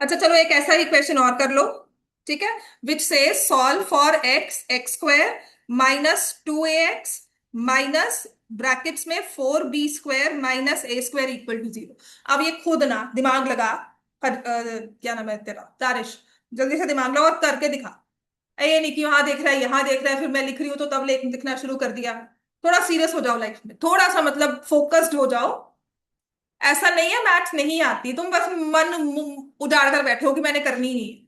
अच्छा चलो एक ऐसा ही क्वेश्चन और कर लो। ठीक है। विच से solve for x x square minus 2ax minus brackets में 4b² minus a² equal to 0। अब ये खुद ना दिमाग लगा। क्या नाम है तेरा, तारिश। जल्दी से दिमाग लगा और करके दिखा। ये नहीं कि वहां देख रहा है यहाँ देख रहा है फिर मैं लिख रही हूँ तो तब लिखना शुरू कर दिया। थोड़ा सीरियस हो जाओ लाइफ में, थोड़ा सा मतलब फोकस्ड हो जाओ। ऐसा नहीं है मैथ्स नहीं आती, तुम बस उजाड़ कर बैठे हो कि मैंने करनी नहीं है।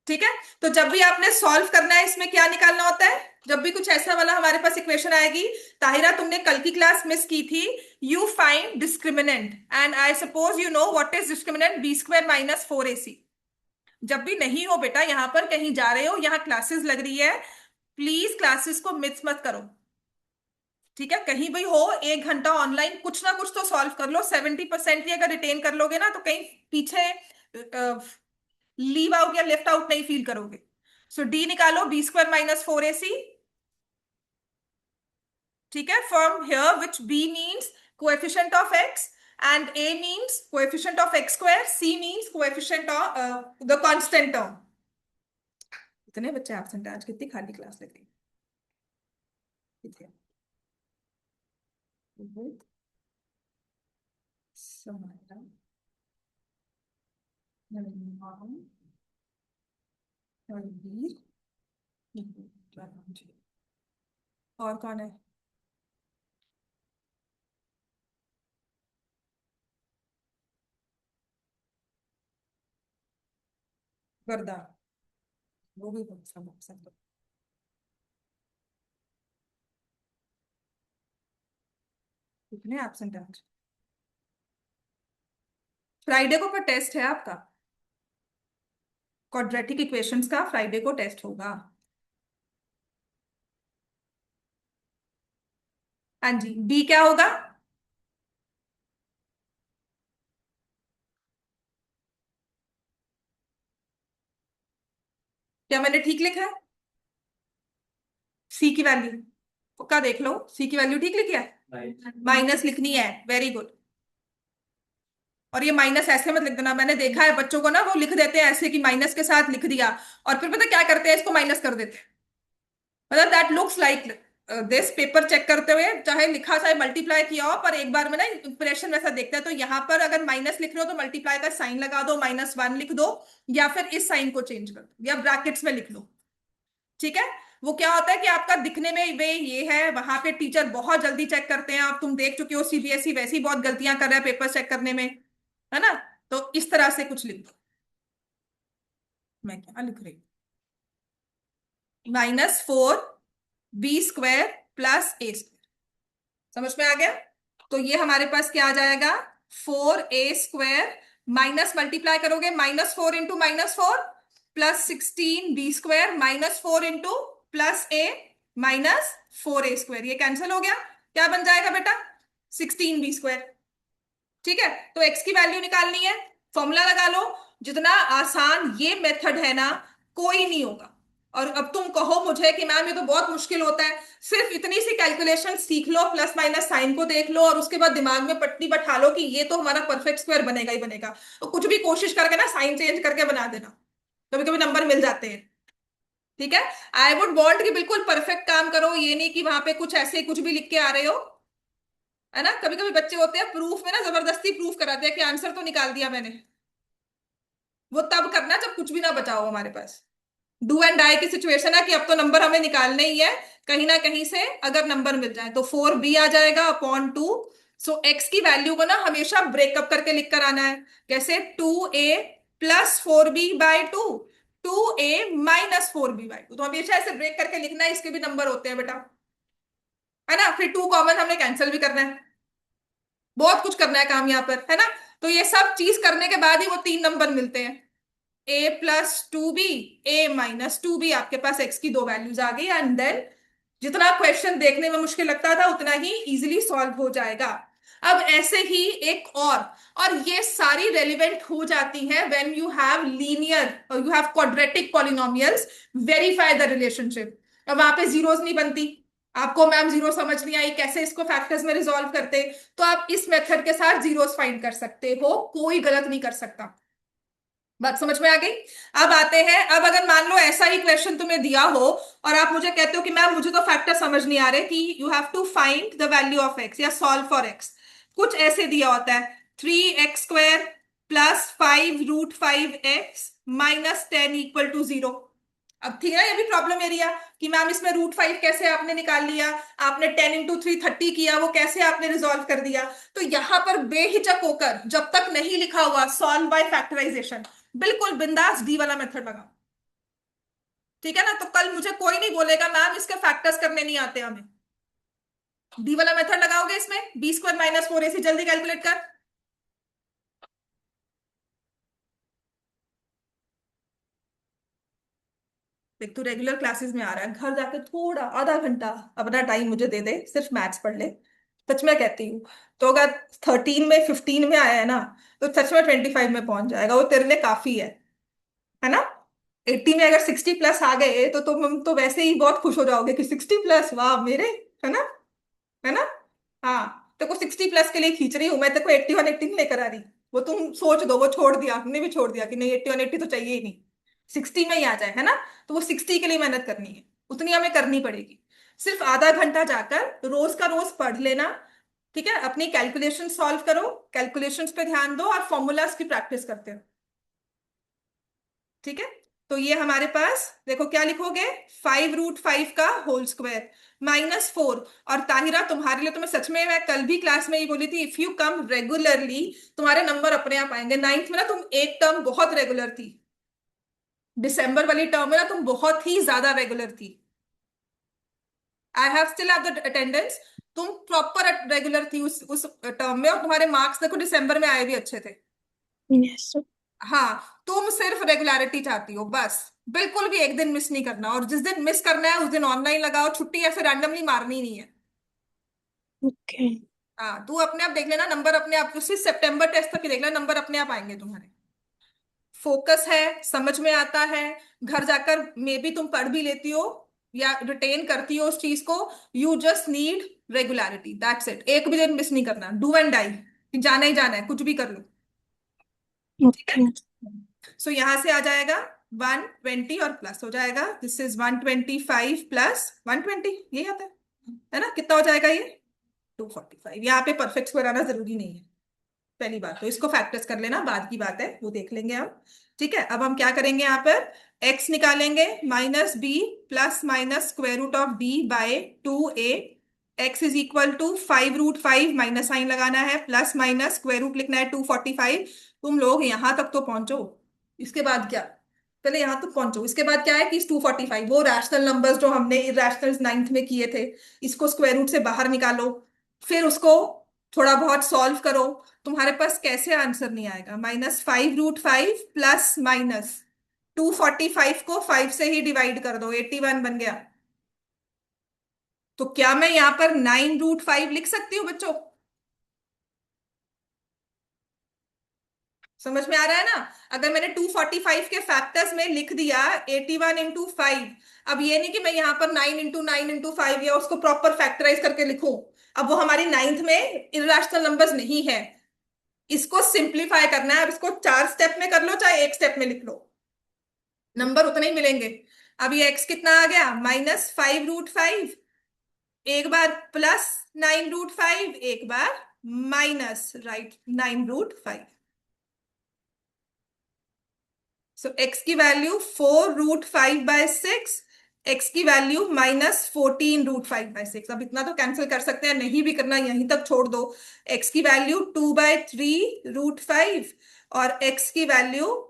ठीक है। तो जब भी आपने सॉल्व करना है इसमें क्या निकालना होता है, जब भी कुछ ऐसा वाला हमारे पास इक्वेशन आएगी। ताहिरा तुमने कल की क्लास मिस की थी। You find discriminant and I suppose you know what is discriminant b² minus 4ac। जब भी नहीं हो बेटा, यहां पर कहीं जा रहे हो, यहाँ क्लासेस लग रही है, प्लीज क्लासेस को मिस मत करो। ठीक है, कहीं भी हो 1 घंटा ऑनलाइन कुछ ना कुछ तो सॉल्व कर लो। 70% ही अगर रिटेन कर लोगे ना तो कहीं पीछे लीव आउट या लेफ्ट आउट नहीं फील करोगे। सो डी निकालो, b² माइनस 4ac। ठीक है, from here which b means coefficient of x and a means coefficient of x² c means coefficient of the constant term. इतने बच्चे एब्सेंट है आज, कितनी खाली क्लास लग रही है। समारा नरमान रणवीर और कौन है। वर्दा, वो भी बहुत सब सब कितने एब्सेंट है आज। फ्राइडे को पर टेस्ट है आपका, क्वाड्रेटिक इक्वेशंस का फ्राइडे को टेस्ट होगा। हाँ जी, बी क्या होगा। क्या मैंने ठीक लिखा है। सी की वैल्यू पक्का देख लो, सी की वैल्यू ठीक लिखी है। माइनस लिखनी है, वेरी गुड। और ये माइनस ऐसे मत लिख देना, मैंने देखा है बच्चों को ना वो लिख देते हैं ऐसे कि माइनस के साथ लिख दिया, और फिर पता क्या करते हैं, इसको माइनस कर देते हैं। मतलब that looks like this. Paper check करते हुए चाहे लिखा चाहे मल्टीप्लाई किया हो, पर एक बार में ना इंप्रेशन वैसा देखता है। तो यहाँ पर अगर माइनस लिख रहे हो तो मल्टीप्लाई का साइन लगा दो, -1 लिख दो, या फिर इस साइन को चेंज कर दो या ब्रैकेट्स में लिख लो। ठीक है। वो क्या होता है कि आपका दिखने में वे ये है, वहां पे टीचर बहुत जल्दी चेक करते हैं। आप तुम देख चुके हो सीबीएसई वैसे ही बहुत गलतियां कर रहा है पेपर चेक करने में, है ना। तो इस तरह से कुछ लिख दो। मैं क्या लिख रही हूँ, -4b² प्लस a²। समझ में आ गया। तो ये हमारे पास क्या आ जाएगा, 4a² माइनस मल्टीप्लाई करोगे -4 into -4 plus 16b² -4 into plus a minus 4a²। ये कैंसिल हो गया, क्या बन जाएगा बेटा, 16b²। ठीक है। तो x की वैल्यू निकालनी है, फॉर्मूला लगा लो। जितना आसान ये मेथड है ना, कोई नहीं होगा। और अब तुम कहो मुझे कि मैम ये तो बहुत मुश्किल होता है, सिर्फ इतनी सी कैलकुलेशन सीख लो, प्लस माइनस साइन को देख लो और उसके बाद दिमाग में पट्टी बैठा लो कि ये तो हमारा परफेक्ट स्क्वायर बनेगा ही बनेगा। तो कुछ भी कोशिश करके ना साइन चेंज करके बना देना, कभी कभी नंबर मिल जाते हैं। ठीक है। आई वुड वॉन्ट कि बिल्कुल परफेक्ट काम करो, ये नहीं कि वहां पे कुछ ऐसे कुछ भी लिख के आ रहे हो। है ना, कभी कभी बच्चे होते हैं प्रूफ में ना जबरदस्ती प्रूफ कराते हैं कि आंसर तो निकाल दिया मैंने। वो तब करना जब कुछ भी ना बचाओ हमारे पास। डू एंड डाई की सिचुएशन है कि अब तो नंबर हमें निकालने ही है, कहीं ना कहीं से अगर नंबर मिल जाए तो 4b आ जाएगा अपॉन 2। सो एक्स की वैल्यू को ना हमेशा ब्रेकअप करके लिख कर आना है। कैसे, 2a plus 4b/2, 2a minus 4b/2। तो हमेशा ऐसे ब्रेक करके लिखना है, इसके भी नंबर होते हैं बेटा। है ना, फिर 2 कॉमन हमने कैंसिल भी करना है, बहुत कुछ करना है काम यहाँ पर, है ना। तो ये सब चीज करने के बाद ही वो 3 नंबर मिलते हैं। a+2b, a-2b, आपके पास x की 2 वैल्यूज आ गई एंड देन जितना क्वेश्चन देखने में मुश्किल लगता था उतना ही इजीली सॉल्व हो जाएगा। अब ऐसे ही एक और ये सारी रेलिवेंट हो जाती हैं व्हेन यू हैव लीनियर और you have quadratic polynomials. Verify the relationship. अब वहां पे जीरोस नहीं बनती, आपको मैम जीरो समझ नहीं आई कैसे इसको फैक्टर्स में रिजॉल्व करते, तो आप इस मेथड के साथ जीरोस फाइंड कर सकते हो, कोई गलत नहीं कर सकता। बात समझ में आ गई। अब आते हैं, अब अगर मान लो ऐसा ही क्वेश्चन तुम्हें दिया हो और आप मुझे कहते हो कि मैम मुझे तो फैक्टर समझ नहीं आ रहे, कि you have to find the value of x या सॉल्व फॉर एक्स। कुछ ऐसे दिया होता है, 3x² plus 5√5x minus 10 equal to 0। अब थी ना ये भी प्रॉब्लम एरिया, कि मैम इसमें √5 कैसे आपने निकाल लिया, आपने 10 × 3 30 किया, वो कैसे आपने रिजॉल्व कर दिया। तो यहां पर बेहिचक होकर, जब तक नहीं लिखा हुआ सॉल्व बाय फैक्टराइजेशन, बिल्कुल बिंदास डी वाला मेथड लगाओ। ठीक है ना, तो कल मुझे कोई नहीं बोलेगा मैम इसके फैक्टर्स करने नहीं आते हमें। डी वाला मेथड लगाओगे, इसमें b² - 4ac जल्दी कैलकुलेट कर। देख तू रेगुलर क्लासेस में आ रहा है, घर जाकर थोड़ा आधा घंटा अपना टाइम मुझे दे दे, सिर्फ मैथ्स पढ़ ले। सच में कहती हूँ। तो अगर 13 में 15 में आया है ना, तो सच में 25 में पहुंच जाएगा, वो तेरे लिए काफी है ना। 80 में अगर 60 प्लस आ गए तो तुम तो वैसे ही बहुत खुश हो जाओगे कि 60 प्लस, वाह मेरे, है ना, है ना। हाँ तो को 60 प्लस के लिए खींच रही हूँ मैं, तो को 81 80 नहीं लेकर आ रही। वो तुम सोच दो, वो छोड़ दिया, हमने भी छोड़ दिया कि नहीं 81 80 तो चाहिए ही नहीं, 60 में ही आ जाए, है ना। तो वो 60 के लिए मेहनत करनी है, उतनी हमें करनी पड़ेगी। सिर्फ आधा घंटा जाकर रोज का रोज पढ़ लेना। ठीक है, अपनी कैलकुलेशन सॉल्व करो, कैलकुलेशंस पे ध्यान दो और फॉर्मूलाज की प्रैक्टिस करते हो। ठीक है, तो ये हमारे पास देखो क्या लिखोगे, 5√5 का होल स्क्वायर -4। और ताहिरा तुम्हारे लिए, तो मैं सच में, मैं कल भी क्लास में ही बोली थी, इफ यू कम रेगुलरली तुम्हारे नंबर अपने आप आएंगे। 9th में ना तुम एक टर्म बहुत रेगुलर थी, दिसंबर वाली टर्म में ना तुम बहुत ही ज्यादा रेगुलर थी। I have still have the attendance. तुम प्रॉपर रेगुलर थी उस टर्म में, और तुम्हारे मार्क्स देखो दिसंबर में आए भी अच्छे थे। यस। हाँ, तुम सिर्फ रेगुलरिटी चाहती हो बस, बिल्कुल भी एक दिन मिस नहीं करना, और जिस दिन मिस करना है उस दिन ऑनलाइन लगाओ, छुट्टी ऐसे रैंडमली मारनी नहीं है। ओके। हाँ, तू अपने आप देख लेना नंबर, अपने आप उसी सितंबर टेस्ट तक ही देख लेना, नंबर अपने आप आएंगे तुम्हारे। फोकस है, समझ में आता है, घर जाकर मे बी तुम पढ़ भी लेती हो या रिटेन करती हो उस चीज को। You just need regularity, that's it, एक भी दिन मिस नहीं करना, डू एंड डाई, जाना ही जाना है, कुछ भी कर लो। ठीक ओके। है, सो यहां से आ जाएगा 120 और प्लस हो जाएगा, दिस इज 125 प्लस 120, ये आता है ना, कितना हो जाएगा ये 245। यहाँ पे परफेक्ट स्क्वायर आना जरूरी नहीं है, पहली बात तो इसको फैक्टर्स कर लेना, बाद की बात है वो देख लेंगे हम। ठीक है, अब हम क्या करेंगे यहाँ पर, x निकालेंगे, -b plus minus square root of b by 2a। x is equal to 5√5, minus sign लगाना है, प्लस माइनस स्क्वायर रूट लिखना है 245। तुम लोग यहां तक तो पहुंचो, इसके बाद क्या, पहले यहां तक पहुंचो, इसके बाद क्या है कि 245 वो रैशनल नंबर्स जो हमने इरेशनल 9th में किए थे, इसको स्क्वायर रूट से बाहर निकालो, फिर उसको थोड़ा बहुत सॉल्व करो। तुम्हारे पास कैसे आंसर नहीं आएगा, -5√5 प्लस माइनस 245 को 5 से ही डिवाइड कर दो, 81 बन गया। तो क्या मैं यहां पर 9√5 लिख सकती हूँ बच्चों, समझ में आ रहा है ना। अगर मैंने 245 के फैक्टर्स में लिख दिया 81 × 5, अब ये नहीं कि मैं यहाँ पर 9 × 9 × 5 या उसको प्रॉपर फैक्टराइज करके लिखूं, अब वो हमारी 9th में इरेशनल नंबर्स नहीं है। इसको सिंप्लीफाई करना है, अब इसको 4 स्टेप में कर लो चाहे एक स्टेप में लिख लो, नंबर उतने ही मिलेंगे। अब ये x कितना आ गया, -5√5, एक बार +9√5, एक बार माइनस राइट 9√5। सो x की वैल्यू 4√5/6, x की वैल्यू -14√5/6। अब इतना तो कैंसिल कर सकते हैं, नहीं भी करना यहीं तक छोड़ दो। x की वैल्यू 2/3√5 और x की वैल्यू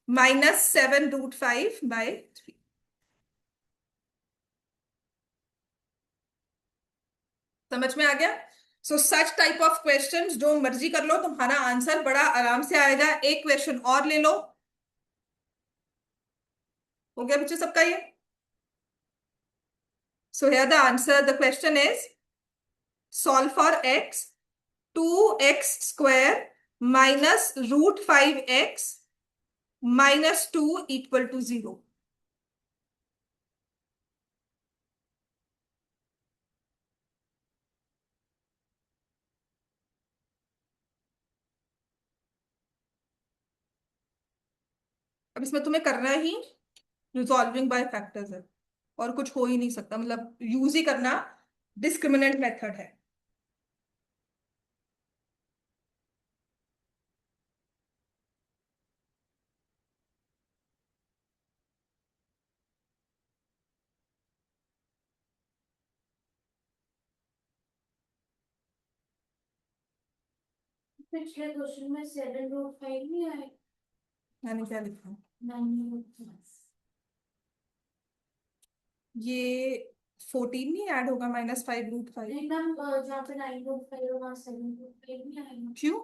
-7√5/3। समझ में आ गया। सो सच टाइप ऑफ क्वेश्चंस जो मर्जी कर लो, तुम्हारा आंसर बड़ा आराम से आएगा। एक क्वेश्चन और ले लो, हो गया बच्चों सबका ये। So here the answer, the question is solve for x, 2x² -√5x -2 equal to 0। अब इसमें तुम्हें करना ही रिजॉल्विंग बाय फैक्टर्स है, और कुछ हो ही नहीं सकता, मतलब यूज ही करना डिस्क्रिमिनेंट मेथड है। पिछले क्वेश्चन में 7√5 नहीं आए। मैंने क्या लिखा? 9√5। ये 14 नहीं ऐड होगा -5√5? एकदम जहाँ पे 9√5 और वहाँ 7√5 नहीं आएगा। क्यों?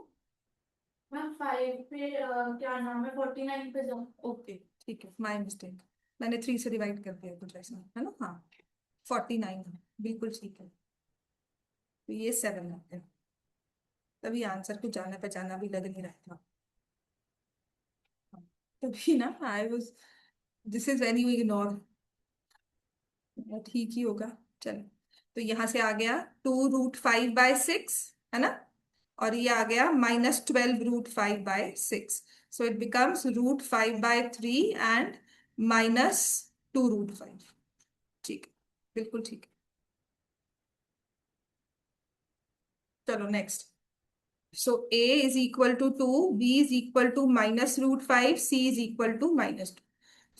मैम 5 पे क्या नाम है 49 पे जाओ। ओके, ठीक है, माय मिस्टेक। मैंने 3 से डिवाइड कर दिया कुछ ऐसा, है ना? हाँ, 49 है, बिल्कुल ठीक है। तो ये 7 है, तभी आंसर को जाना पहचाना भी लग नहीं रहा था। हाँ, तभी ना I was, this is very you ignore, ठीक ही होगा। चलो, तो यहाँ से आ गया 2√5/6, है ना? और ये आ गया -12√5/6। So it becomes √5/3 and -2√5। ठीक है, बिल्कुल ठीक है। चलो next. So a is equal to 2, b is equal to -√5, c is equal to -2।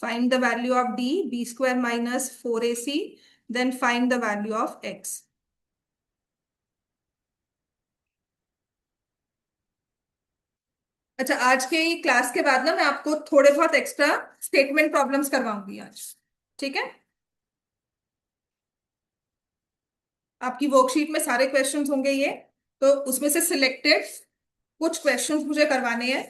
Find the value of d, b² -4ac, then find the value of x। अच्छा, आज के class के बाद ना मैं आपको थोड़े बहुत एक्स्ट्रा स्टेटमेंट प्रॉब्लम्स करवाऊंगी आज, ठीक है? आपकी वर्कशीट में सारे क्वेश्चंस होंगे ये, तो उसमें से सिलेक्टेड कुछ क्वेश्चंस मुझे करवाने हैं।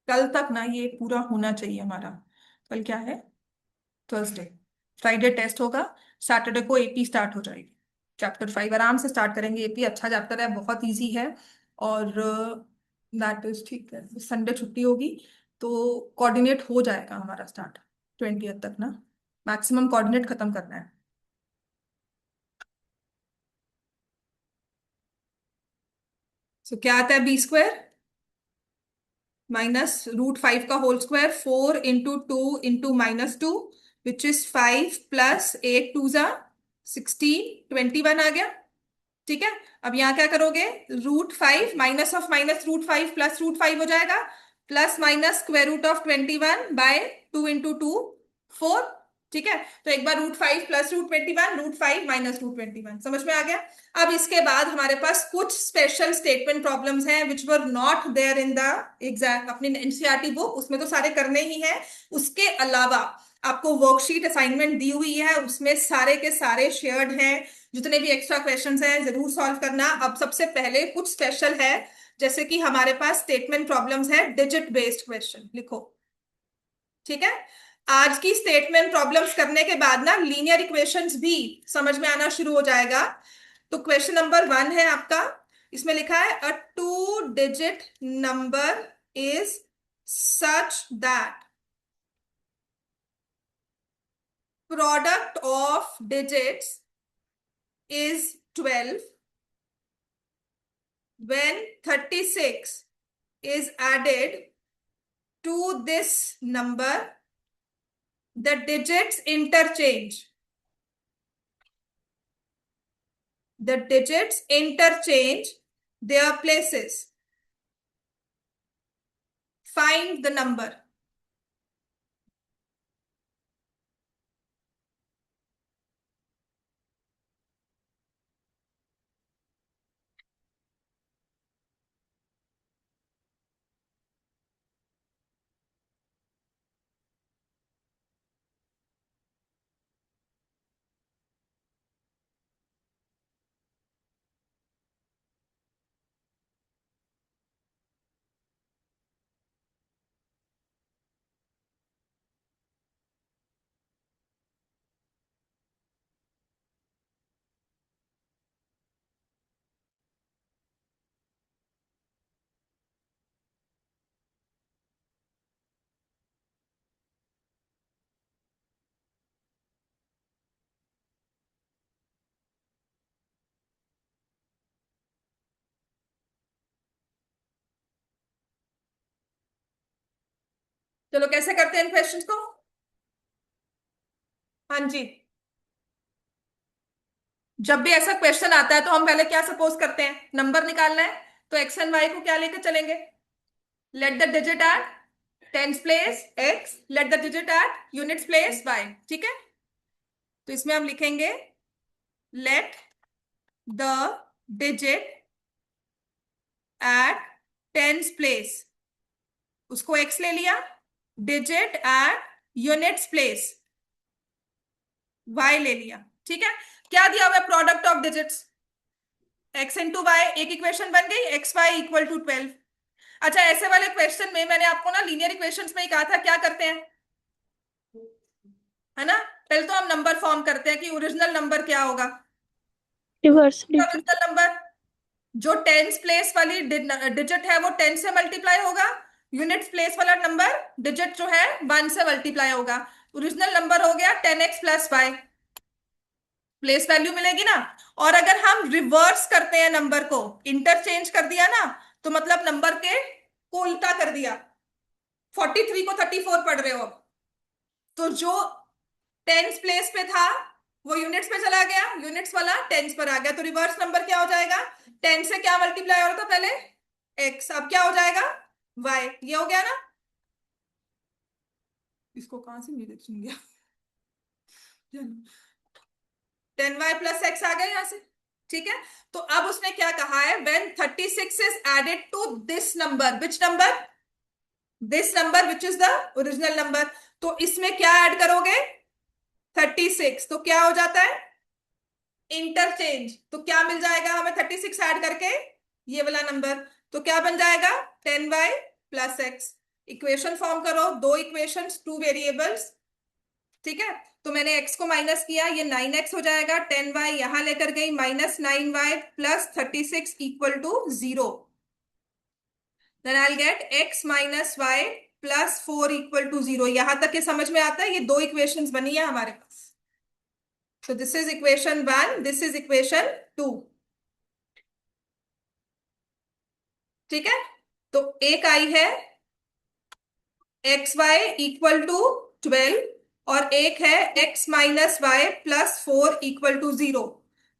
कल तक ना ये पूरा होना चाहिए हमारा। कल क्या है? थर्सडे। फ्राइडे टेस्ट होगा, सैटरडे को एपी स्टार्ट हो जाएगी। चैप्टर 5 आराम से स्टार्ट करेंगे, एपी अच्छा चैप्टर है, बहुत इजी है। और दैट इज ठीक है, संडे छुट्टी होगी, तो कोऑर्डिनेट हो जाएगा हमारा स्टार्ट 20th तक ना। मैक्सिमम कोऑर्डिनेट खत्म करना है। सो क्या आता है? b² -√5 का whole square, 4 × 2 × -2, which is 5 plus 8 2 = 16, 21 आ गया। ठीक है, अब यहाँ क्या करोगे? √5 माइनस ऑफ -√5 प्लस √5 हो जाएगा, प्लस माइनस √21/2 × 2 4। ठीक है, तो एक बार √5 प्लस √21, √5 माइनस √21, समझ में आ गया? अब इसके बाद हमारे पास कुछ स्पेशल स्टेटमेंट प्रॉब्लम्स हैं which were not there in the exam, अपनी एनसीईआरटी बुक, उसमें तो सारे करने ही हैं। उसके अलावा आपको वर्कशीट असाइनमेंट दी हुई है, उसमें सारे के सारे शेयर्ड हैं। जितने भी एक्स्ट्रा क्वेश्चंस हैं जरूर सॉल्व करना। अब सबसे पहले कुछ स्पेशल है, जैसे कि हमारे पास स्टेटमेंट प्रॉब्लम्स है, डिजिट बेस्ड क्वेश्चन लिखो। ठीक है, आज की स्टेटमेंट प्रॉब्लम्स करने के बाद ना लीनियर इक्वेशंस भी समझ में आना शुरू हो जाएगा। तो क्वेश्चन नंबर 1 है आपका, इसमें लिखा है अ 2 digit number is such that product of digits is 12 when 36 is added to this number, the digits interchange. The digits interchange their places. Find the number. चलो कैसे करते हैं इन क्वेश्चंस को। हाँ जी, जब भी ऐसा क्वेश्चन आता है तो हम पहले क्या सपोज करते हैं, नंबर निकालना है, तो एक्स एंड वाई को क्या लेकर चलेंगे, let the digit at tens place x, let the digit at units place y. ठीक है, तो इसमें हम लिखेंगे let the digit at tens place, उसको एक्स ले लिया, digit at units place y ले लिया। ठीक है, क्या दिया हुआ है, product of digits x into y, एक इक्वेशन बन गई, एक्स वाई इक्वल टू 12। अच्छा, ऐसे वाले क्वेश्चन में मैंने आपको ना लीनियर इक्वेशंस में ही कहा था क्या करते हैं, है ना, पहले तो हम नंबर फॉर्म करते हैं कि ओरिजिनल नंबर क्या होगा, रिवर्स डिजिट। ओरिजिनल नंबर जो टेंस प्लेस वाली डिजिट है वो 10 से मल्टीप्लाई होगा, यूनिट्स प्लेस वाला नंबर डिजिट जो है 1 से मल्टीप्लाई होगा। ओरिजिनल नंबर हो गया 10x plus Y, place value मिलेगी ना। और अगर हम रिवर्स करते हैं नंबर को, इंटरचेंज कर दिया ना, तो मतलब नंबर के को उल्टा कर दिया, 43 को 34 पढ़ रहे हो अब, तो जो टेंस प्लेस पे था वो यूनिट्स पे चला गया, यूनिट्स वाला टेंस पर आ गया, तो रिवर्स नंबर क्या हो जाएगा, 10 से क्या मल्टीप्लाई हो रहा था पहले, एक्स, अब क्या हो जाएगा वाई, ये हो गया ना। इसको कहां से मेरे सुन गया, 10y प्लस एक्स आ गया यहां से। ठीक है, तो अब उसने क्या कहा है, when 36 is added to this number, which number, this number which is the original number, तो इसमें क्या ऐड करोगे 36, तो क्या हो जाता है इंटरचेंज, तो क्या मिल जाएगा हमें 36 ऐड करके, ये वाला नंबर, तो क्या बन जाएगा 10y plus x. Equation form करो, दो इक्वेशंस, टू वेरिएबल्स। ठीक है, तो मैंने x को माइनस किया, ये 9x हो जाएगा, 10y यहां लेकर गई, -9y plus 36 equal to 0, then I get x minus y plus 4 equal to 0। यहां तक ये समझ में आता है, ये दो इक्वेशंस बनी है हमारे पास, so this is equation 1, this is equation 2। ठीक है, तो एक आई है एक्स वाई इक्वल टू 12 और एक है x minus y plus 4 equal to 0।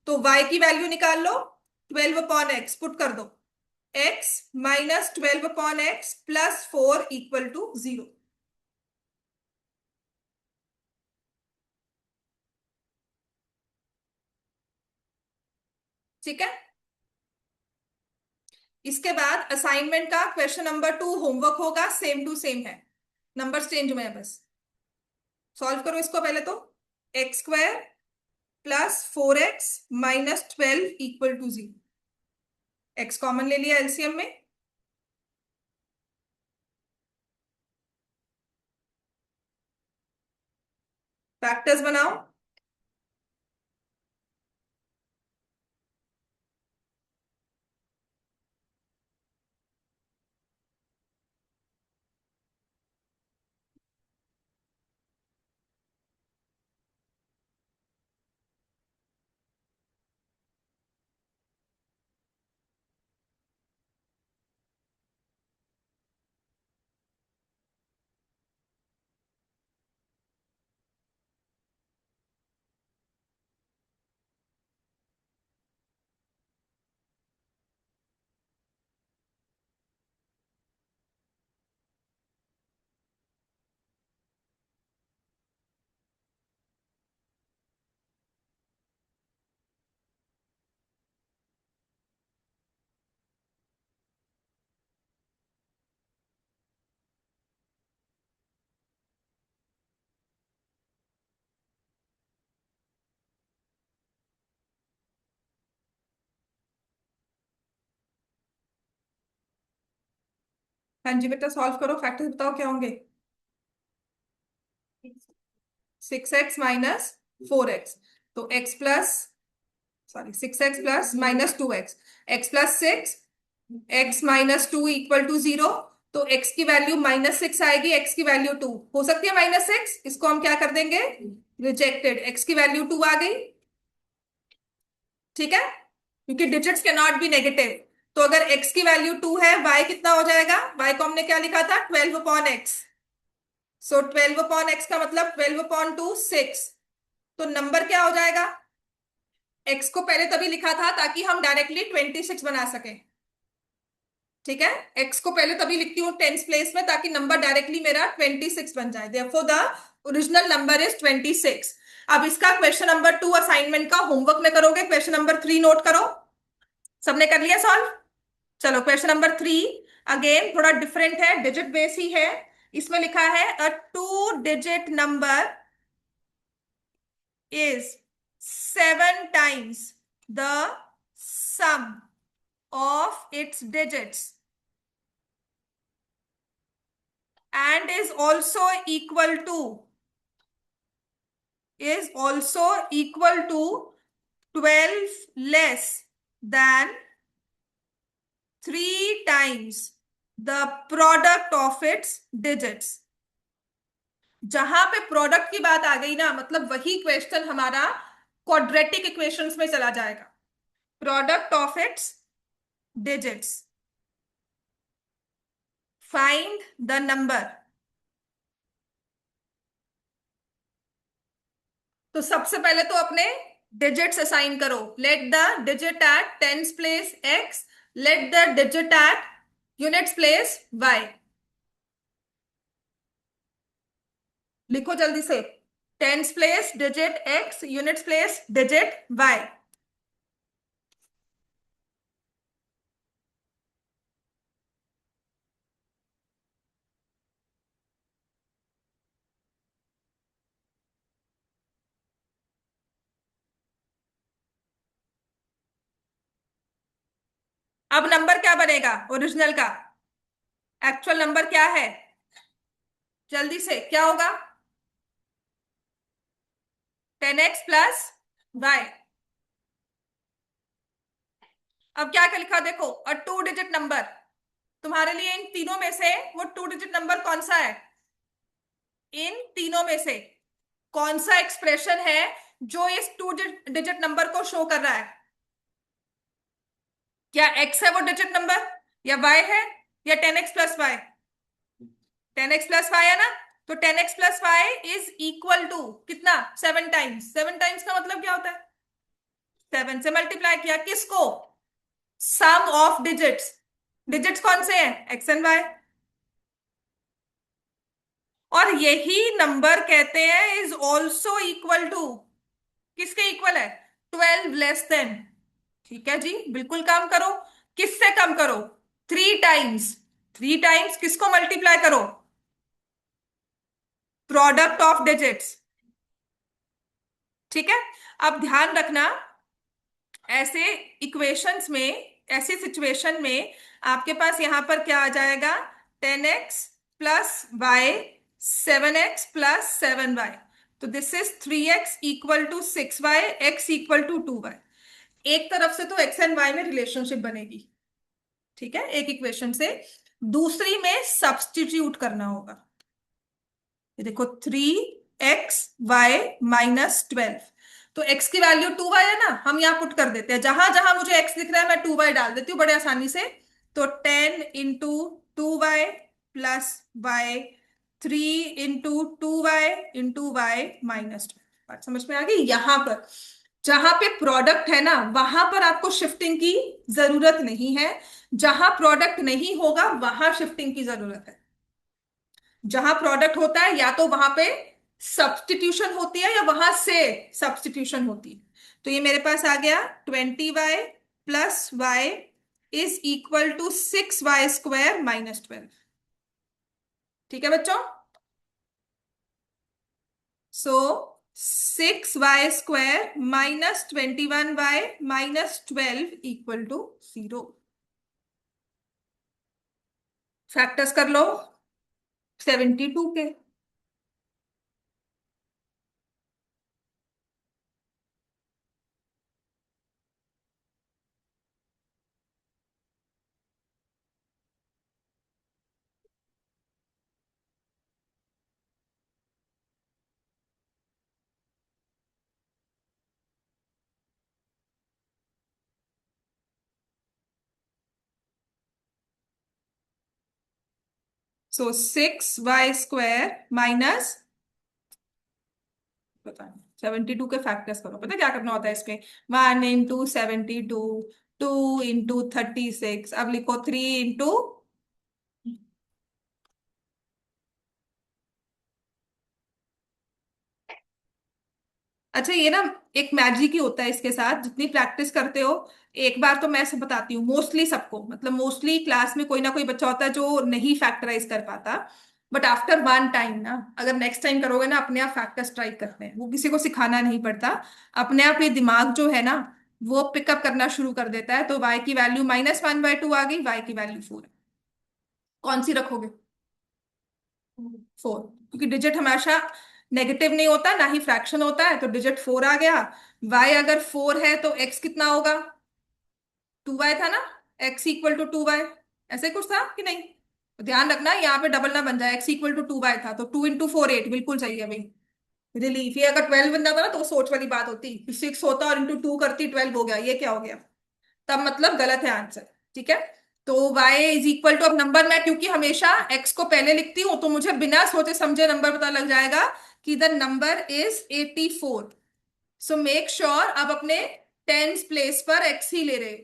तो y की वैल्यू निकाल लो, 12 अपॉन एक्स पुट कर दो, x minus 12 upon x plus 4 equal to 0। ठीक है, इसके बाद असाइनमेंट का क्वेश्चन नंबर 2 होमवर्क होगा, सेम टू सेम है, नंबर चेंज हुए हैं बस। सॉल्व करो इसको पहले तो, x square plus 4x minus 12 equal to 0, x common ले लिया एलसीएम में, फैक्टर्स बनाओ, हाँ जी बेटा सॉल्व करो, फैक्टर्स बताओ क्या होंगे, 6x माइनस 4x, तो x plus, sorry 6x plus minus 2x, x plus 6, x minus 2 equal to 0, तो x की वैल्यू -6 आएगी, x की वैल्यू 2 हो सकती है -6, इसको हम क्या कर देंगे रिजेक्टेड, x की वैल्यू 2 आ गई। ठीक है, क्योंकि digits can not be negative, तो अगर x की वैल्यू 2 है, y कितना हो जाएगा, y को हमने क्या लिखा था 12 अपॉन एक्स, सो 12/x का मतलब 12/2 6। तो नंबर क्या हो जाएगा? x को पहले तभी लिखा था ताकि हम डायरेक्टली 26 बना सके। ठीक है, x को पहले तभी लिखती हूँ टेंस प्लेस में ताकि नंबर डायरेक्टली मेरा 26 बन जाए। Therefore the original number is 26। अब इसका क्वेश्चन नंबर 2 असाइनमेंट का होमवर्क में करोगे। क्वेश्चन नंबर 3 नोट करो। सबने कर लिया सॉल्व? चलो क्वेश्चन नंबर 3 अगेन थोड़ा डिफरेंट है, डिजिट बेस ही है। इसमें लिखा है अ 2 digit number is 7 times the sum of its digits and is also equal to 12 less than 3 times the product of its digits। जहां पे प्रोडक्ट की बात आ गई ना, मतलब वही क्वेश्चन हमारा क्वाड्रेटिक इक्वेशंस में चला जाएगा। Product of its digits, find the number. तो सबसे पहले तो अपने डिजिट्स असाइन करो। Let the digit at tens place x, let the digit at units place y। लिखो जल्दी से। Tens place digit x, units place digit y। अब नंबर क्या बनेगा ओरिजिनल का? एक्चुअल नंबर क्या है? जल्दी से क्या होगा? 10x plus Y. अब क्या क्या लिखा देखो, अ 2 डिजिट नंबर। तुम्हारे लिए इन तीनों में से वो 2 डिजिट नंबर कौन सा है? इन तीनों में से कौन सा एक्सप्रेशन है जो इस 2 डिजिट नंबर को शो कर रहा है? क्या x है वो डिजिट नंबर, या y है, या 10x plus Y? 10x plus Y है ना। तो 10x plus y is equal to कितना? 7 टाइम्स। 7 टाइम्स का मतलब क्या होता है? 7 से मल्टीप्लाई किया किसको? सम ऑफ डिजिट्स। डिजिट्स कौन से हैं? X and y. और यही नंबर कहते हैं इज ऑल्सो इक्वल टू, किसके इक्वल है? 12 लेस देन। ठीक है जी, बिल्कुल काम करो। किससे कम करो? 3 टाइम्स। 3 टाइम्स किसको मल्टीप्लाई करो? Product of digits. ठीक है। अब ध्यान रखना, ऐसे इक्वेशंस में, ऐसे सिचुएशन में आपके पास यहां पर क्या आ जाएगा? 10x plus Y, 7x plus 7y। तो दिस इज 3x=6y, x=2y। एक तरफ से तो एक्स एंड वाई में रिलेशनशिप बनेगी, ठीक है, एक इक्वेशन से। दूसरी में सब्सटीट्यूट करना होगा। ये देखो 3x y-12। तो x की वैल्यू 2y है ना, हम यहाँ पुट कर देते हैं। जहां जहां मुझे x दिख रहा है मैं 2y डाल देती हूँ बड़े आसानी से। तो 10 × 2y+y, 3 × 2y×y-12। बात समझ में आ गई? यहां पर जहां पे प्रोडक्ट है ना, वहां पर आपको शिफ्टिंग की जरूरत नहीं है। जहां प्रोडक्ट नहीं होगा वहां शिफ्टिंग की जरूरत है। जहां प्रोडक्ट होता है या तो वहां पे सब्सटीट्यूशन होती है या वहां से सब्सटीट्यूशन होती है। तो ये मेरे पास आ गया 20y+y=6y² - 12। ठीक है बच्चों? सो 6y² - 21y - 12 = 0। फैक्टर्स कर लो 72 के। सो 6y² माइनस, पता नहीं, 72 के फैक्टर्स करो। पता क्या करना होता है इसमें? 1 × 72, 2 × 36, अब लिखो 3 × अच्छा ये ना एक मैजिक ही होता है इसके साथ, जितनी प्रैक्टिस करते हो। एक बार तो मैं सब बताती हूँ, मोस्टली सबको, मतलब मोस्टली क्लास में कोई ना कोई बच्चा होता है जो नहीं फैक्टराइज कर पाता, बट आफ्टर वन टाइम ना, अगर नेक्स्ट टाइम करोगे ना, अपने आप फैक्टर्स ट्राई करते हैं, वो किसी को सिखाना नहीं पड़ता। अपने आप ये दिमाग जो है ना, वो पिकअप करना शुरू कर देता है। तो y की वैल्यू -1/2 आ गई, y की वैल्यू 4। कौन सी रखोगे? 4, क्योंकि डिजिट हमेशा नेगेटिव नहीं होता, ना ही फ्रैक्शन होता है, तो डिजिट 4 आ गया। y अगर 4 है तो x कितना होगा? 2y था ना, x = 2y, ऐसे कुछ था कि नहीं? तो ध्यान रखना यहाँ पे डबल ना बन जाए, x = 2y था तो 2 × 4 8, बिल्कुल सही है भाई। रिलीफ। ये अगर 12 बन जाता ना तो वो सोच वाली बात होती, 6 होता और ×2 करती 12 हो गया, ये क्या हो गया? तब मतलब गलत है आंसर। ठीक है, तो y = अब नंबर मैं क्योंकि हमेशा x को पहले लिखती हूं, तो मुझे बिना सोचे समझे नंबर पता लग जाएगा कि the number is 84। So make sure अब अपने टेंस प्लेस पर x ही ले रहे।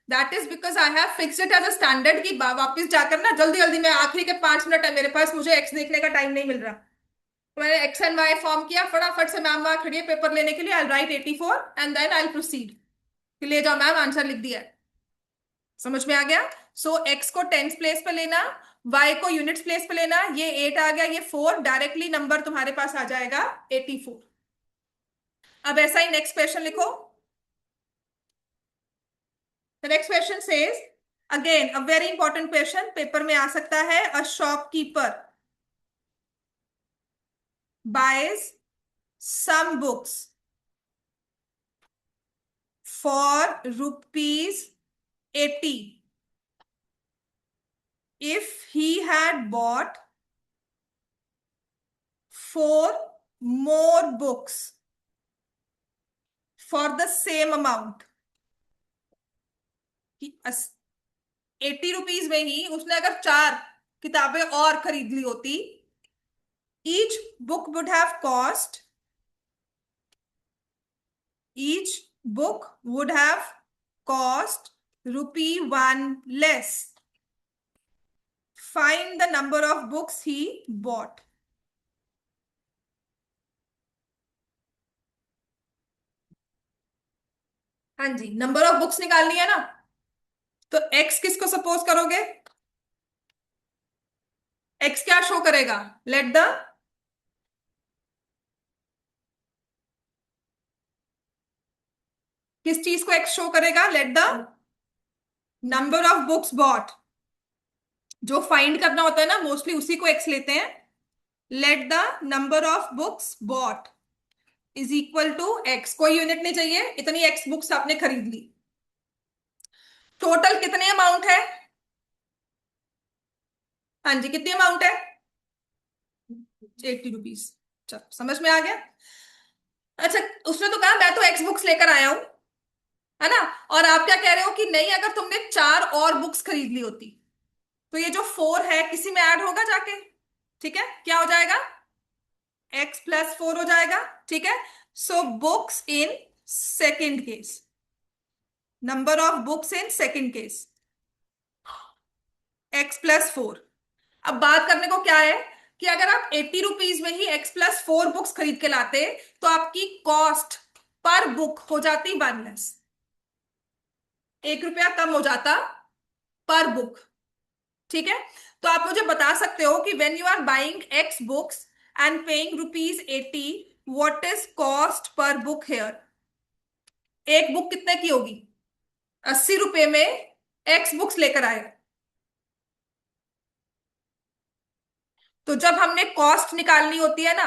That is because I have fixed it as a standard की वापस जाकर ना जल्दी जल्दी, मैं आखिरी के 5 मिनट है मेरे पास, मुझे x देखने का टाइम नहीं मिल रहा। तो मैंने x एंड y फॉर्म किया, फटाफट से मैम वहां खड़ी है पेपर लेने के लिए, I write 84 and then I proceed. ले जाओ मैम, आंसर लिख दिया है। समझ में आ गया? सो x को टेंस प्लेस पे लेना, y को यूनिट्स प्लेस पे लेना, ये 8 आ गया, ये 4, डायरेक्टली नंबर तुम्हारे पास आ जाएगा 84। अब ऐसा ही नेक्स्ट क्वेश्चन लिखो। The next question says, again a very important question, paper में आ सकता है। A shopkeeper buys some books for ₹80 if he had bought 4 more books for the same amount। 80 rupees में ही उसने अगर 4 किताबें और खरीद ली होती, each book would have cost each book would have cost ₹1 less। Find the number of books he bought। हाँ जी, number of books निकालनी है ना, तो x किसको सपोज करोगे? x क्या शो करेगा? लेट द, किस चीज को x शो करेगा? Let the number of books bought. जो फाइंड करना होता है ना, मोस्टली उसी को x लेते हैं। Let the number of books bought is equal to x। कोई यूनिट नहीं चाहिए, इतनी x बुक्स आपने खरीद ली। टोटल कितने अमाउंट है? हाँ जी, कितनी अमाउंट है? 80 रुपीज। चलो समझ में आ गया। अच्छा, उसने तो कहा मैं तो x बुक्स लेकर आया हूं, है ना, और आप क्या कह रहे हो कि नहीं, अगर तुमने 4 और बुक्स खरीद ली होती तो ये जो 4 है किसी में ऐड होगा जाके। ठीक है, क्या हो जाएगा? x + 4 हो जाएगा। ठीक है, so books in second case, number of books in second case x + 4। अब बात करने को क्या है कि अगर आप 80 रुपीज में ही x + 4 बुक्स खरीद के लाते, तो आपकी कॉस्ट पर बुक हो जाती 1 लेस, 1 रुपया कम हो जाता पर बुक। ठीक है, तो आप मुझे बता सकते हो कि when you are buying x books and paying ₹80, what is cost per book here? एक बुक कितने की होगी? 80 रुपए में x बुक्स लेकर आए, तो जब हमने कॉस्ट निकालनी होती है ना,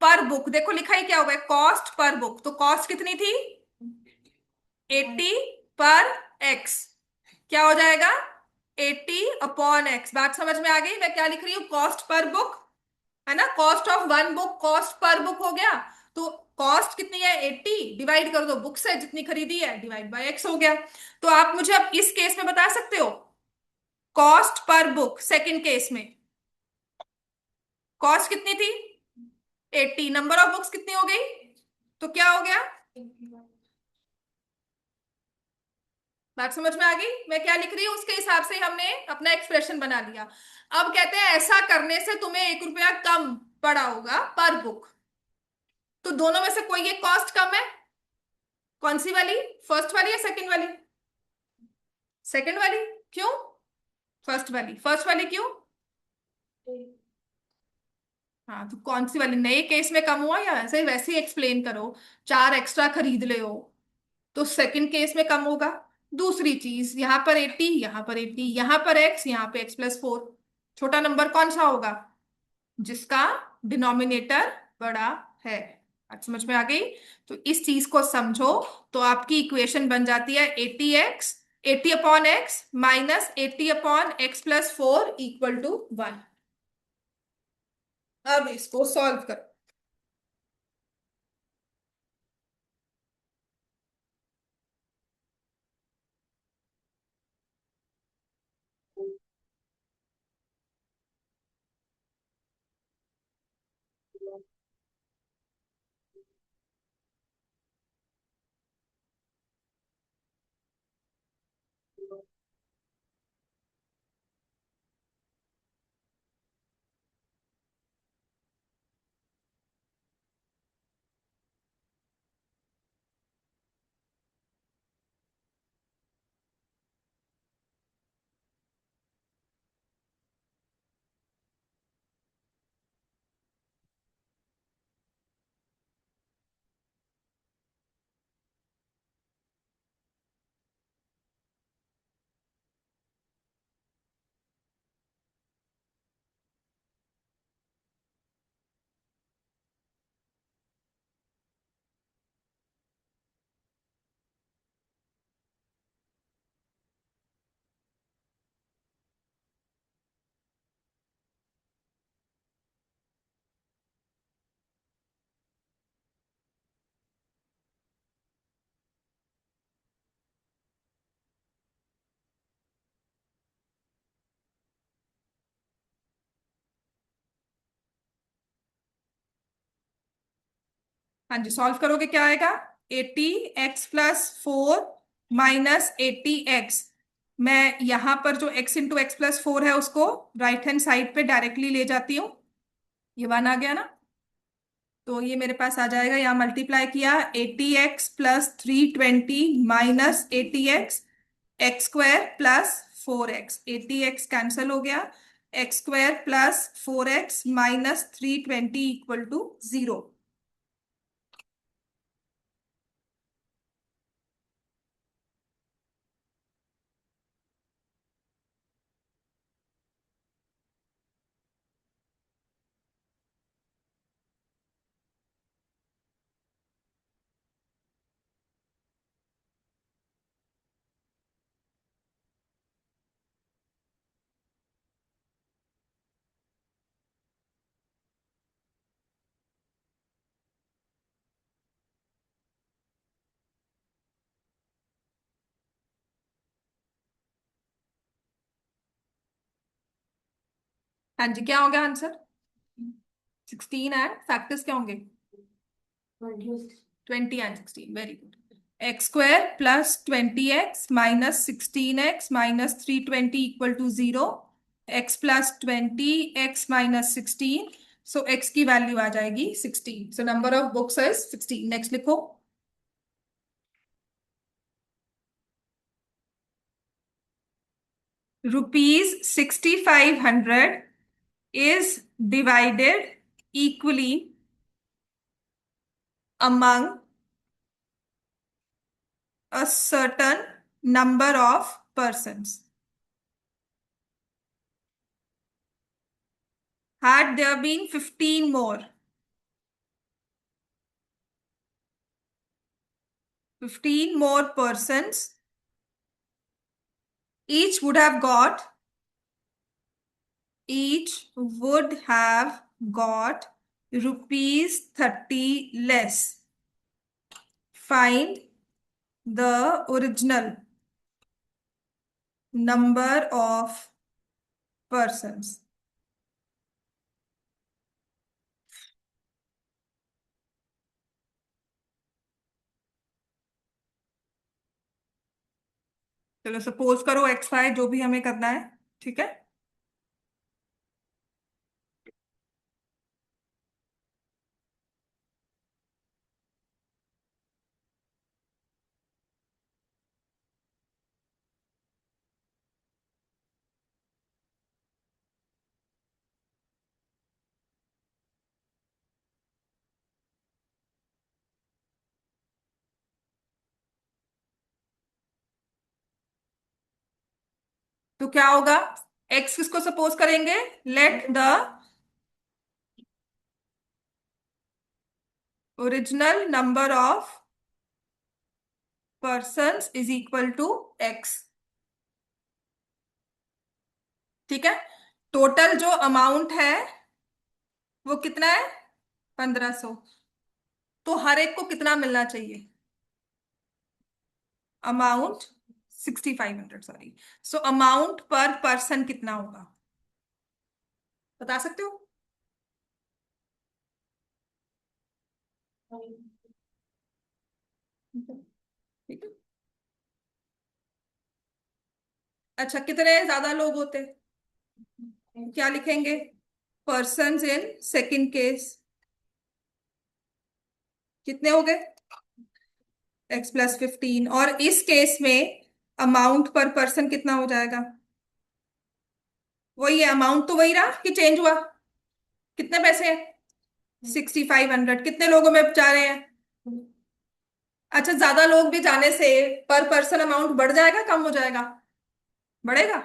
पर बुक, देखो लिखा ही क्या हुआ है, कॉस्ट पर बुक, तो कॉस्ट कितनी थी? 80 पर x, क्या हो जाएगा? 80/x। बात समझ में आ गई मैं क्या लिख रही हूँ? कॉस्ट पर बुक, है ना, cost of 1 book, cost per book हो गया। तो कॉस्ट कितनी है? 80, डिवाइड कर दो बुक से, जितनी खरीदी है, डिवाइड बाय x हो गया। तो आप मुझे अब इस केस में बता सकते हो cost per book second case में कॉस्ट कितनी थी 80, नंबर ऑफ बुक्स कितनी हो गई, तो क्या हो गया, बात समझ में आ गई मैं क्या लिख रही हूँ, उसके हिसाब से हमने अपना एक्सप्रेशन बना लिया। अब कहते हैं ऐसा करने से तुम्हें 1 रुपया कम पड़ा होगा पर बुक, तो दोनों में से कोई एक कॉस्ट कम है, कौन सी वाली, फर्स्ट वाली या सेकंड वाली, सेकंड वाली, क्यों, फर्स्ट वाली, फर्स्ट वाली क्यों, हाँ तो कौन सी वाली, नए केस में कम हुआ या ऐसे वैसे ही एक्सप्लेन करो, 4 एक्स्ट्रा खरीद ले हो तो सेकंड केस में कम होगा। दूसरी चीज, यहाँ पर 80, यहाँ पर 80, यहाँ पर x, यहाँ पे x+4, छोटा नंबर कौन सा होगा, जिसका डिनोमिनेटर बड़ा है। आज समझ में आ गई, तो इस चीज को समझो, तो आपकी इक्वेशन बन जाती है 80x, 80/x minus 80/x+4 equal to 1। अब इसको सॉल्व करो। हाँ जी, सॉल्व करोगे क्या आएगा, 80x+4 माइनस 80x, मैं यहां पर जो x × x+4 है उसको राइट हैंड साइड पे डायरेक्टली ले जाती हूँ, ये 1 आ गया ना, तो ये मेरे पास आ जाएगा, यहाँ मल्टीप्लाई किया 80x+320 minus 80x, x² + 4x, 80x cancel हो गया, x² + 4x minus 320 equal to 0। हाँ जी, क्या होगा आंसर, 16 एंड फैक्टर्स क्या होंगे, 20 and 16, very good. x² + 20x minus 16x minus 320 equal to 0, x + 20 x minus 16, so x की value आ जाएगी 16, so number of books is 16। Next लिखो, ₹6500 is divided equally among a certain number of persons. Had there been 15 more, 15 more persons, each would have got, each would have got ₹30 less. Find the original number of persons. चलो suppose करो x Y जो भी हमें करना है, ठीक है। तो क्या होगा, एक्स किसको सपोज करेंगे, let the original number of persons is equal to x, ठीक है। टोटल जो अमाउंट है वो कितना है, 1500। तो हर एक को कितना मिलना चाहिए, अमाउंट 6500, सॉरी। सो अमाउंट पर पर्सन कितना होगा, बता सकते हो। ठीक है। अच्छा, कितने ज्यादा लोग होते, क्या लिखेंगे, पर्सन्स इन सेकंड केस कितने हो गए, x + 15। और इस केस में अमाउंट पर पर्सन कितना हो जाएगा, वही है, अमाउंट तो वही रहा कि चेंज हुआ, कितने पैसे हैं, 6500। कितने लोगों में जा रहे हैं, अच्छा ज्यादा लोग भी जाने से पर पर्सन अमाउंट बढ़ जाएगा कम हो जाएगा, बढ़ेगा।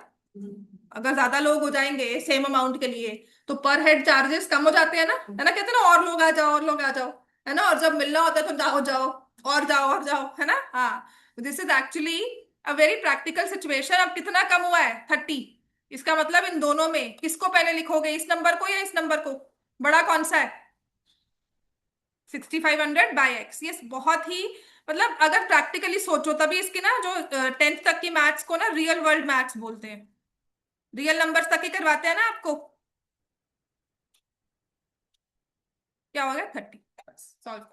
अगर ज्यादा लोग हो जाएंगे सेम अमाउंट के लिए तो पर हेड चार्जेस कम हो जाते हैं ना, है ना, कहते हैं ना और लोग आ जाओ और लोग आ जाओ, है ना। और जब मिलना होता है तो जाओ जाओ और जाओ और जाओ, है ना। हाँ, this is actually a very practical situation. अब कितना कम हुआ है, 30। इसका मतलब इन दोनों में किसको पहले लिखोगे, इस नंबर को या इस नंबर को, बड़ा कौन सा है, 6500/x। ये बहुत ही, मतलब अगर प्रैक्टिकली सोचो तभी इसकी ना, जो 10th तक की मैथ्स को ना रियल वर्ल्ड मैथ्स बोलते हैं, रियल नंबर्स तक ही करवाते हैं ना आपको। क्या हो गया, 30, बस सॉल्व।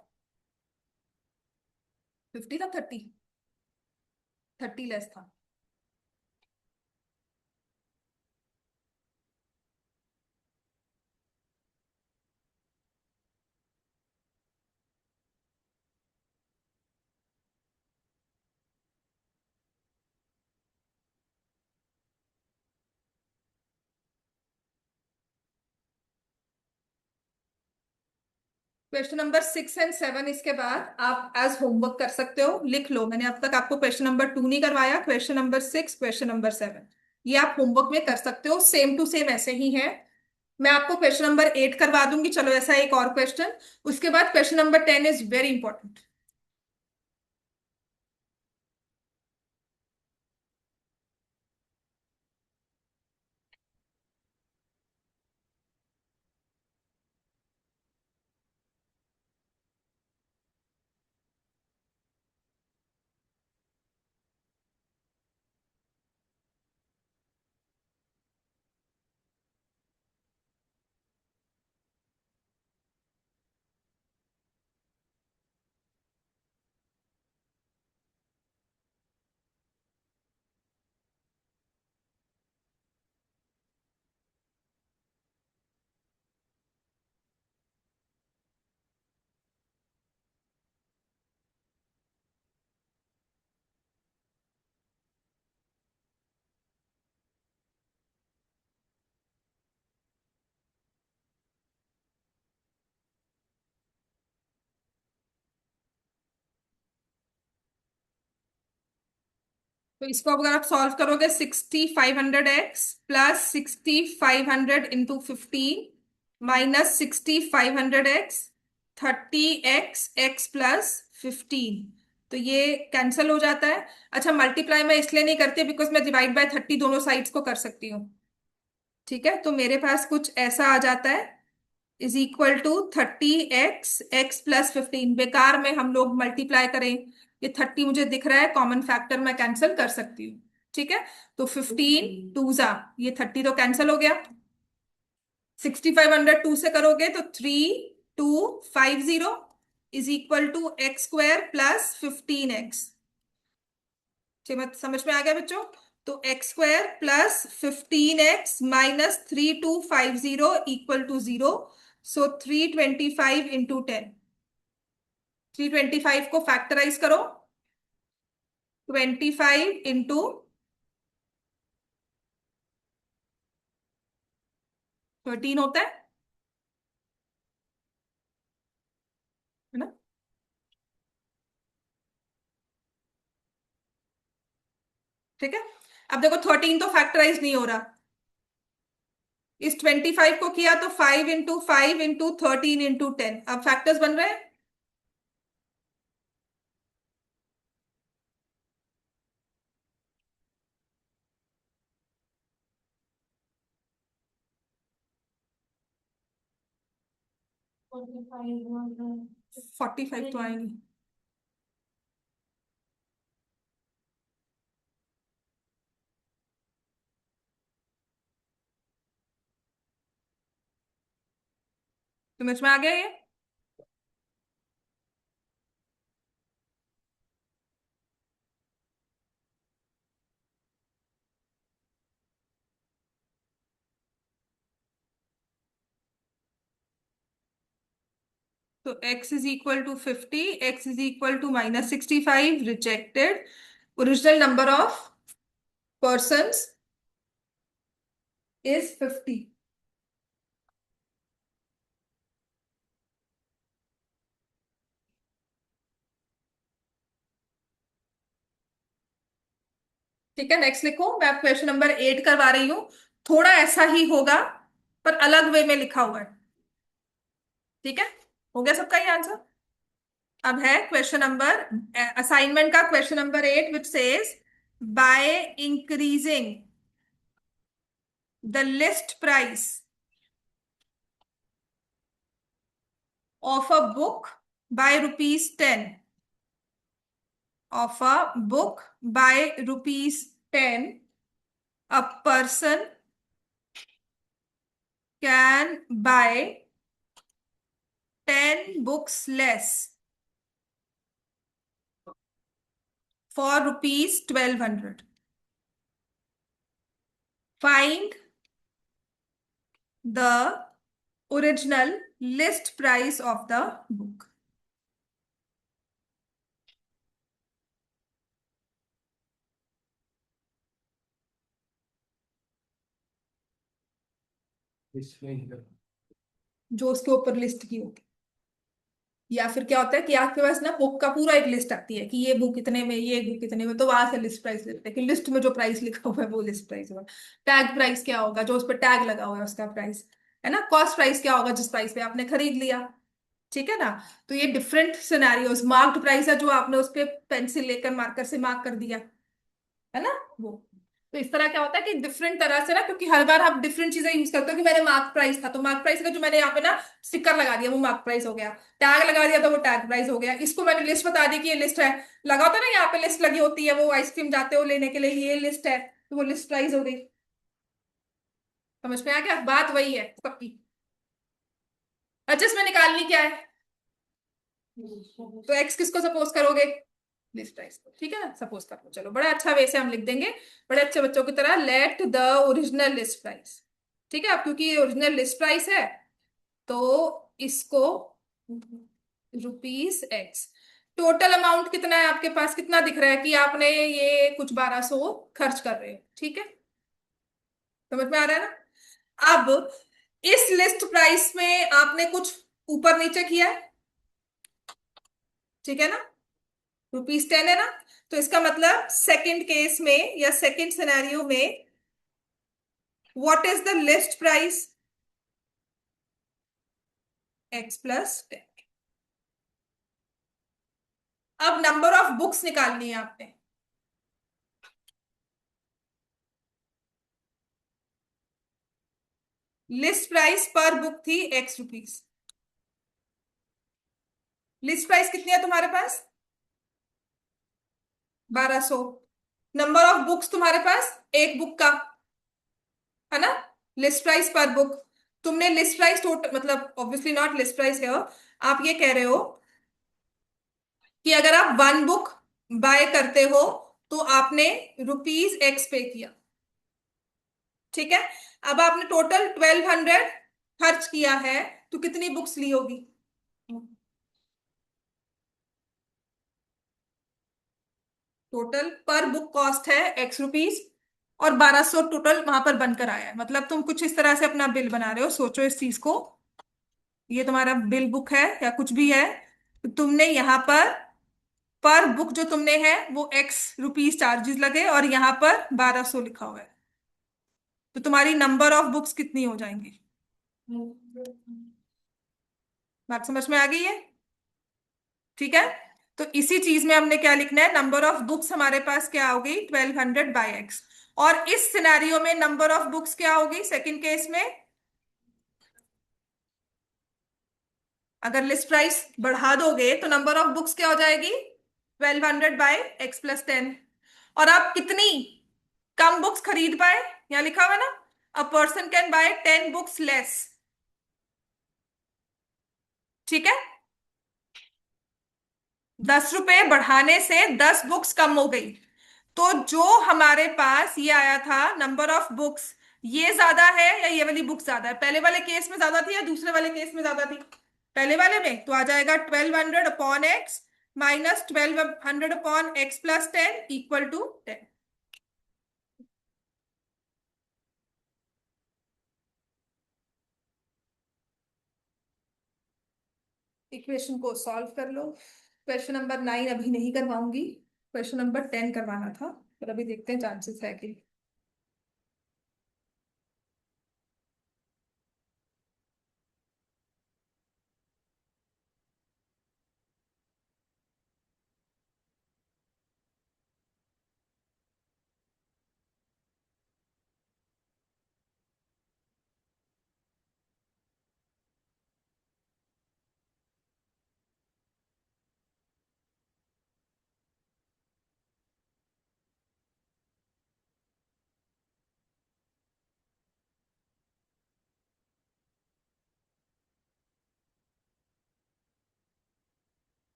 50 था, 30, 30 लेस था। क्वेश्चन नंबर 6 और 7 इसके बाद आप एज होमवर्क कर सकते हो, लिख लो। मैंने अब तक आपको क्वेश्चन नंबर 2 नहीं करवाया, क्वेश्चन नंबर 6, क्वेश्चन नंबर 7 ये आप होमवर्क में कर सकते हो, सेम टू सेम ऐसे ही है। मैं आपको क्वेश्चन नंबर 8 करवा दूंगी, चलो ऐसा एक और क्वेश्चन। उसके बाद question number 10 is very important. तो इसको अगर आप सॉल्व करोगे, 6500x plus 6500 × 15 minus 6500x, 30x(x + 15), तो ये कैंसिल हो जाता है। अच्छा, मल्टीप्लाई मैं इसलिए नहीं करती बिकॉज मैं डिवाइड बाय 30 दोनों साइड्स को कर सकती हूँ, ठीक है। तो मेरे पास कुछ ऐसा आ जाता है, इज इक्वल टू 30x(x + 15)। बेकार में हम लोग मल्टीप्लाई करें, ये 30 मुझे दिख रहा है, कॉमन फैक्टर मैं कैंसिल कर सकती हूँ, ठीक है। तो 15 2 जा, ये 30 तो कैंसिल हो गया। 6500 2 से करोगे तो 3250 is equal to x² + 15x, समझ में आ गया बच्चों? तो x square plus 15x minus 3250 equal to 0। So 325 into 10। 325 को फैक्टराइज करो। 25 इंटू 13 होता है ना? ठीक है। अब देखो 13 तो फैक्टराइज नहीं हो रहा। इस 25 को किया तो 5 इंटू 13 अब फैक्टर्स बन रहे हैं। फाइव 45 तो आएंगे। समझ में आ गया ये? तो x is equal to 50, x is equal to minus 65, rejected. Original number of persons is 50। ठीक है, नेक्स्ट लिखो। मैं क्वेश्चन नंबर 8 करवा रही हूं। थोड़ा ऐसा ही होगा पर अलग वे में लिखा हुआ है। ठीक है, हो गया सबका ये आंसर? अब है क्वेश्चन नंबर, असाइनमेंट का question number 8 which says by increasing the list price of a book by rupees 10, of a book by rupees 10, a person can buy 10 books less for rupees 1200. Find the original list price of the book. जो उसके ऊपर list की होगी। या फिर क्या होता है कि आपके पास ना बुक का पूरा एक लिस्ट आती है कि ये बुक इतने में, ये बुक इतने में, तो वहां से लिस्ट प्राइस लेते हैं कि लिस्ट में जो प्राइस लिखा हुआ है वो लिस्ट प्राइस होगा। टैग प्राइस क्या होगा? जो उस पर टैग लगा हुआ है उसका प्राइस है ना। कॉस्ट प्राइस क्या होगा? जिस प्राइस पे आपने खरीद लिया। ठीक है ना? तो ये डिफरेंट सिनेरियोस। मार्क्ड प्राइस है जो आपने उस पर पेंसिल लेकर मार्कर से मार्क कर दिया है ना, वो। तो इस तरह क्या होता है कि डिफरेंट तरह से ना, क्योंकि हर बार आप डिफरेंट चीजें यूज करते हो कि मैंने मार्क प्राइस था तो मार्क प्राइस का जो मैंने यहाँ पे ना स्टिकर लगा दिया वो मार्क प्राइस हो गया, टैग लगा दिया तो वो टैग प्राइस हो गया। इसको मैंने लिस्ट बता दी कि ये लिस्ट है, लगा होता है ना यहाँ पे लिस्ट लगी होती है, वो आइसक्रीम जाते हो लेने के लिए, ये लिस्ट है, तो वो लिस्ट प्राइस हो गई। समझ में आ गया? बात वही है सबकी। एडजस्ट में निकालनी क्या है? तो एक्स किसको सपोज करोगे? लिस्ट प्राइस को। ठीक है ना, सपोज कर लो। चलो, बड़ा अच्छा वे से हम लिख देंगे, बड़े अच्छे बच्चों की तरह। Late the original list price. ठीक है, अब क्योंकि ये ओरिजिनल लिस्ट प्राइस है तो इसको रुपीस एक्स। टोटल अमाउंट कितना है आपके पास? कितना दिख रहा है कि आपने ये कुछ 1200 खर्च कर रहे हो? ठीक है, समझ में आ रहा है ना? अब इस लिस्ट प्राइस में आपने कुछ ऊपर नीचे किया है, ठीक है ना, रुपीस 10 है ना। तो इसका मतलब सेकंड केस में या सेकंड सिनेरियो में what is the list price? x+10। अब नंबर ऑफ बुक्स निकालनी है आपने। लिस्ट प्राइस पर बुक थी x रुपीस। लिस्ट प्राइस कितनी है तुम्हारे पास? 1200। नंबर ऑफ बुक्स तुम्हारे पास एक बुक का है ना। लिस्ट प्राइस पर बुक, तुमने लिस्ट प्राइस टोटल, मतलब ऑब्वियसली नॉट लिस्ट प्राइस है, आप ये कह रहे हो कि अगर आप 1 बुक बाय करते हो तो आपने ₹X पे किया, ठीक है। अब आपने टोटल 1200 खर्च किया है, तो कितनी बुक्स ली होगी? टोटल पर बुक कॉस्ट है ₹X और 1200 टोटल वहां पर बनकर आया है। मतलब तुम कुछ इस तरह से अपना बिल बना रहे हो, सोचो इस चीज को। ये तुम्हारा बिल बुक है या कुछ भी है, तो तुमने यहाँ पर बुक जो तुमने है वो ₹X चार्जेस लगे और यहाँ पर 1200 लिखा हुआ है, तो तुम्हारी नंबर ऑफ बुक्स कितनी हो जाएंगी? बात समझ में आ गई है? ठीक है। तो इसी चीज में हमने क्या लिखना है, नंबर ऑफ बुक्स हमारे पास क्या होगी, 1200/X। और इस सिनेरियो में नंबर ऑफ बुक्स क्या होगी सेकंड केस में? अगर लिस्ट प्राइस बढ़ा दोगे तो नंबर ऑफ बुक्स क्या हो जाएगी, 1200/X+10। और आप कितनी कम बुक्स खरीद पाए, यहां लिखा हुआ है ना, a person can buy 10 books less. ठीक है, ₹10 बढ़ाने से 10 बुक्स कम हो गई। तो जो हमारे पास ये आया था नंबर ऑफ बुक्स, ये ज्यादा है या ये वाली बुक ज्यादा है? पहले वाले केस में ज्यादा थी या दूसरे वाले केस में ज्यादा थी? पहले वाले में तो आ जाएगा 1200/X minus 1200/X+10 equal to 10। Equation को सॉल्व कर लो। क्वेश्चन नंबर 9 अभी नहीं करवाऊंगी, क्वेश्चन नंबर 10 करवाना था, पर अभी देखते हैं चांसेस है कि।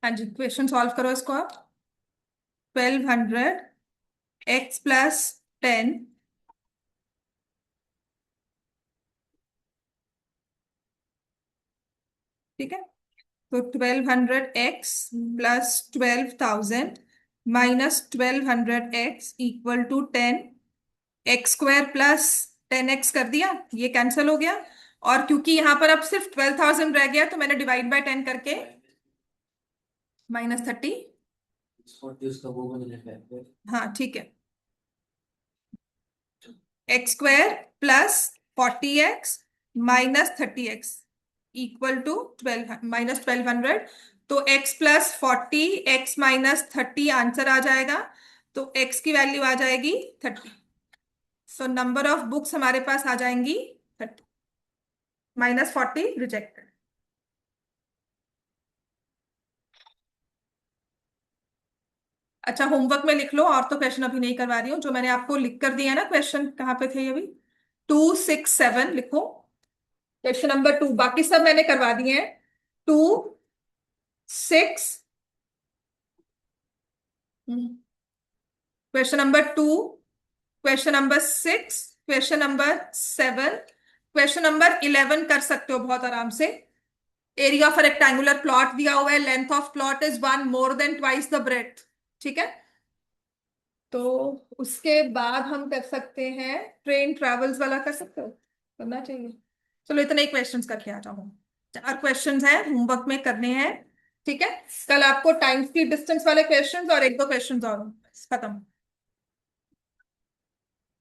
हाँ जी, क्वेश्चन सॉल्व करो इसको आप। 1200X+10, ठीक है। तो 1200X+12,000 minus 1200X equal to 10। X² plus 10X कर दिया, ये कैंसिल हो गया। और क्योंकि यहाँ पर अब सिर्फ 12,000 रह गया, तो मैंने डिवाइड बाय 10 करके -30। हाँ ठीक है, X² plus 40X minus 30X equal to 1200। तो X+40, X-30 आंसर आ जाएगा। तो X की वैल्यू आ जाएगी 30। सो नंबर ऑफ बुक्स हमारे पास आ जाएंगी 30, -40 रिजेक्टेड। अच्छा, होमवर्क में लिख लो, और तो क्वेश्चन अभी नहीं करवा रही हूँ। जो मैंने आपको लिख कर दिया है ना, क्वेश्चन कहाँ पे थे ये भी, 2, 6, 7 लिखो। क्वेश्चन नंबर 2 बाकी सब मैंने करवा दिए हैं। 2, 6, question number 2 question number 6, question number 7, question number 11 कर सकते हो बहुत आराम से। एरिया ऑफ रेक्टेंगुलर प्लॉट दिया हुआ है, length of plot is 1 more than twice the breadth. ठीक है, तो उसके बाद हम कर सकते हैं ट्रेन ट्रेवल्स वाला, कर सकते हो, करना चाहिए। चलो इतने ही क्वेश्चंस करके आ जाओ, 4 क्वेश्चंस हैं होमवर्क में करने हैं। ठीक है, कल आपको टाइम स्पीड डिस्टेंस वाले क्वेश्चंस और 1-2 क्वेश्चंस और, खत्म।